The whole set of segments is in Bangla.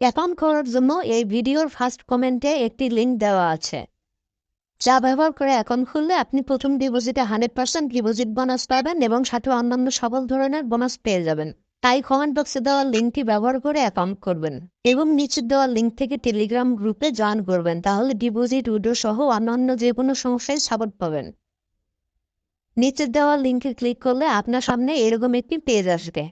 অ্যাকাউন্ট করার জন্য এই ভিডিওর ফার্স্ট কমেন্টে একটি লিঙ্ক দেওয়া আছে, যা ব্যবহার করে অ্যাকাউন্ট খুললে আপনি প্রথম ডিপোজিটে 100% ডিপোজিট বোনাস পাবেন এবং সাথে অন্যান্য সকল ধরনের বোনাস পেয়ে যাবেন। তাই কমেন্ট বক্সে দেওয়া লিঙ্কটি ব্যবহার করে অ্যাকাউন্ট করবেন এবং নিচে দেওয়া লিঙ্ক থেকে টেলিগ্রাম গ্রুপে জয়েন করবেন, তাহলে ডিপোজিট উইথড্র সহ অন্যান্য যে কোনো সমস্যায় সাপোর্ট পাবেন। নিচে দেওয়া লিঙ্কে ক্লিক করলে আপনার সামনে এরকম একটি পেজ আসবে।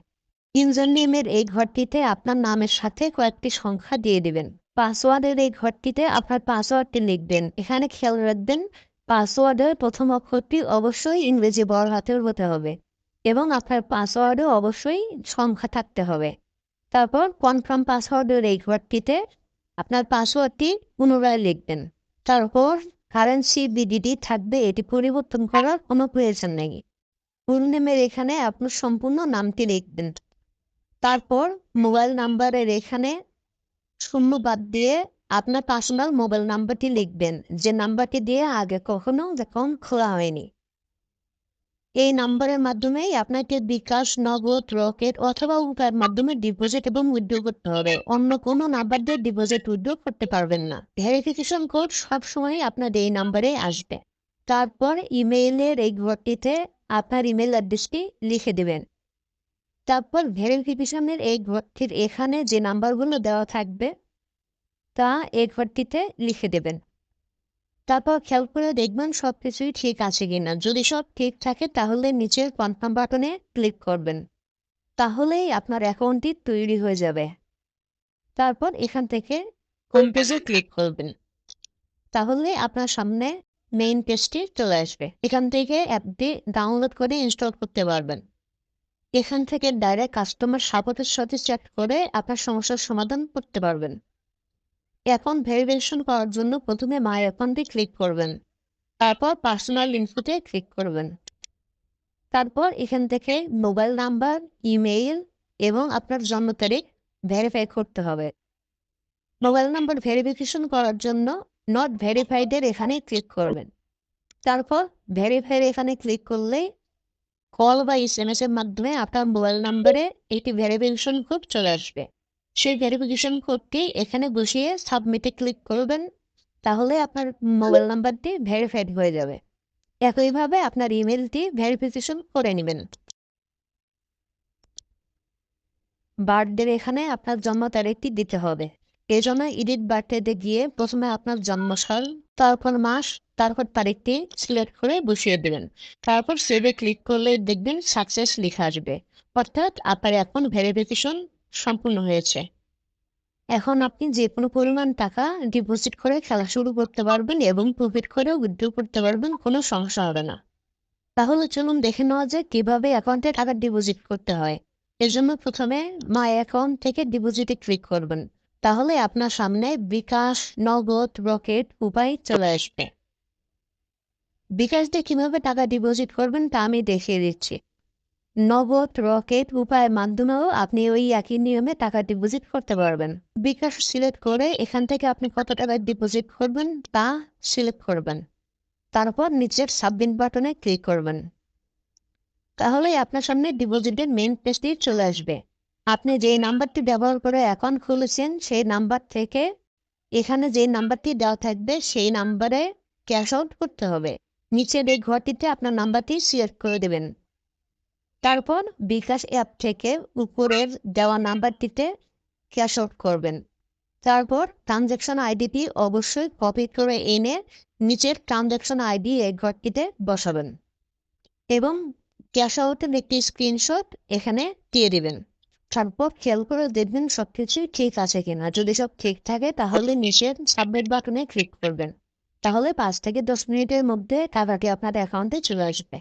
ইউজার নেমের এই ঘরটিতে আপনার নামের সাথে কয়েকটি সংখ্যা দিয়ে দিবেন। পাসওয়ার্ডের এই ঘরটিতে আপনার পাসওয়ার্ডটি লিখবেন। এখানে খেয়াল রাখবেন, পাসওয়ার্ডের প্রথম অক্ষরটি অবশ্যই ইংরেজি বড় হাতের হতে হবে এবং আপনার পাসওয়ার্ডেও অবশ্যই সংখ্যা থাকতে হবে। তারপর কনফার্ম পাসওয়ার্ডের এই ঘরটিতে আপনার পাসওয়ার্ডটি পুনরায় লিখবেন। তারপর কারেন্সি বিডিডি থাকবে, এটি পরিবর্তন করার কোনো প্রয়োজন নেই। ফুল নেমের এখানে আপনার সম্পূর্ণ নামটি লিখবেন। তারপর মোবাইল নাম্বারের এখানে শূন্য বাদ দিয়ে আপনার পার্সোনাল মোবাইল নাম্বারটি লিখবেন, যে নাম্বারটি দিয়ে আগে কখনো অ্যাকাউন্ট খোলা হয়নি। এই নাম্বারের মাধ্যমেই আপনাকে বিকাশ, নগদ, রকেট অথবা উপায়ের মাধ্যমে ডিপোজিট এবং উইথড্র করতে হবে। অন্য কোনো নাম্বার দিয়ে ডিপোজিট উইথড্র করতে পারবেন না। ভেরিফিকেশন কোড সবসময় আপনার এই নাম্বারে আসবে। তারপর ইমেইলের এই ঘরটিতে আপনার ইমেল অ্যাড্রেসটি লিখে দেবেন। তারপর ভেরিফিকেশনের এই ঘরটির এখানে যে নাম্বারগুলো দেওয়া থাকবে তা এই ঘরটিতে লিখে দেবেন। তারপর খেয়াল করে দেখবেন সব কিছুই ঠিক আছে কিনা। যদি সব ঠিক থাকে তাহলে নিচের কনফার্ম বাটনে ক্লিক করবেন, তাহলেই আপনার অ্যাকাউন্টটি তৈরি হয়ে যাবে। তারপর এখান থেকে হোম পেজে ক্লিক করবেন, তাহলে আপনার সামনে মেইন পেজটি চলে আসবে। এখান থেকে অ্যাপটি ডাউনলোড করে ইনস্টল করতে পারবেন। এখান থেকে ডাইরেক্ট কাস্টমার সাপোর্টের সাথে চ্যাট করে আপনার সমস্যার সমাধান করতে পারবেন। অ্যাকাউন্ট ভেরিফিকেশন করার জন্য প্রথমে মাই অ্যাকাউন্টে ক্লিক করবেন, তারপর পার্সোনাল ইনফোতে ক্লিক করবেন। তারপর এখান থেকে মোবাইল নাম্বার, ইমেইল এবং আপনার জন্ম তারিখ ভেরিফাই করতে হবে। মোবাইল নাম্বার ভেরিফিকেশন করার জন্য নট ভেরিফাইডের এখানে ক্লিক করবেন। তারপর ভেরিফাইয়ের এখানে ক্লিক করলেই কল বা SMS এর মাধ্যমে আপনার মোবাইল নাম্বারে একটি ভেরিফিকেশন কোড চলে আসবে। সেই ভেরিফিকেশন কোডটি এখানে বসিয়ে সাবমিটে ক্লিক করবেন, তাহলে আপনার মোবাইল নাম্বারটি ভেরিফাইড হয়ে যাবে। একইভাবে আপনার ইমেলটি ভেরিফিকেশন করে নেবেন। বার্থডের এখানে আপনার জন্ম তারিখটি দিতে হবে। এই জন্য এডিট বার্থডেতে গিয়ে প্রথমে আপনার জন্মসাল, তারপর মাস, তারপর তারিখটি সিলেক্ট করে বসিয়ে দেবেন। তারপর সেভে ক্লিক করলে দেখবেন সাকসেস লেখা আসবে, অর্থাৎ আপনার এখন ভেরিফিকেশন সম্পূর্ণ হয়েছে। এখন আপনি যে কোনো পরিমাণ টাকা ডিপোজিট করে খেলা শুরু করতে পারবেন এবং প্রফিট করে উইথড্র করতে পারবেন, কোনো সমস্যা হবে না। তাহলে চলুন দেখে নেওয়া যায় কিভাবে অ্যাকাউন্টে টাকা ডিপোজিট করতে হয়। এর জন্য প্রথমে মাই অ্যাকাউন্ট থেকে ডিপোজিটে ক্লিক করবেন, তাহলে আপনার সামনে বিকাশ, নগদ, রকেট উপায় চলে আসবে। বিকাশ দিয়ে কিভাবে টাকা ডিপোজিট করবেন তা আমি দেখিয়ে দিচ্ছি। নগদ, রকেট উপায়ের মাধ্যমেও আপনি ওই একই নিয়মে টাকা ডিপোজিট করতে পারবেন। বিকাশ সিলেক্ট করে এখান থেকে আপনি কত টাকা ডিপোজিট করবেন তা সিলেক্ট করবেন, তারপর নিচের সাবমিট বাটনে ক্লিক করবেন, তাহলেই আপনার সামনে ডিপোজিটের মেইন পেজটি চলে আসবে। আপনি যে নাম্বারটি ব্যবহার করে অ্যাকাউন্ট খুলেছেন সেই নাম্বার থেকে এখানে যে নাম্বারটি দেওয়া থাকবে সেই নাম্বারে ক্যাশ আউট করতে হবে। নিচের এই ঘরটিতে আপনার নাম্বারটি সিলেক্ট করে দেবেন। তারপর বিকাশ অ্যাপ থেকে উপরের দেওয়া নাম্বারটিতে ক্যাশ আউট করবেন। তারপর ট্রানজ্যাকশন আইডিটি অবশ্যই কপি করে এনে নিচের ট্রানজ্যাকশন আইডি এই ঘরটিতে বসাবেন এবং ক্যাশ আউটের একটি স্ক্রিনশট এখানে দিয়ে দিবেন। তারপর খেয়াল করে দেখবেন সবকিছুই ঠিক আছে কিনা। যদি সব ঠিক থাকে তাহলে নিচের সাবমিট বাটনে ক্লিক করবেন, তাহলে 5 থেকে 10 মিনিটের মধ্যে টাকাটি আপনার অ্যাকাউন্টে চলে আসবে।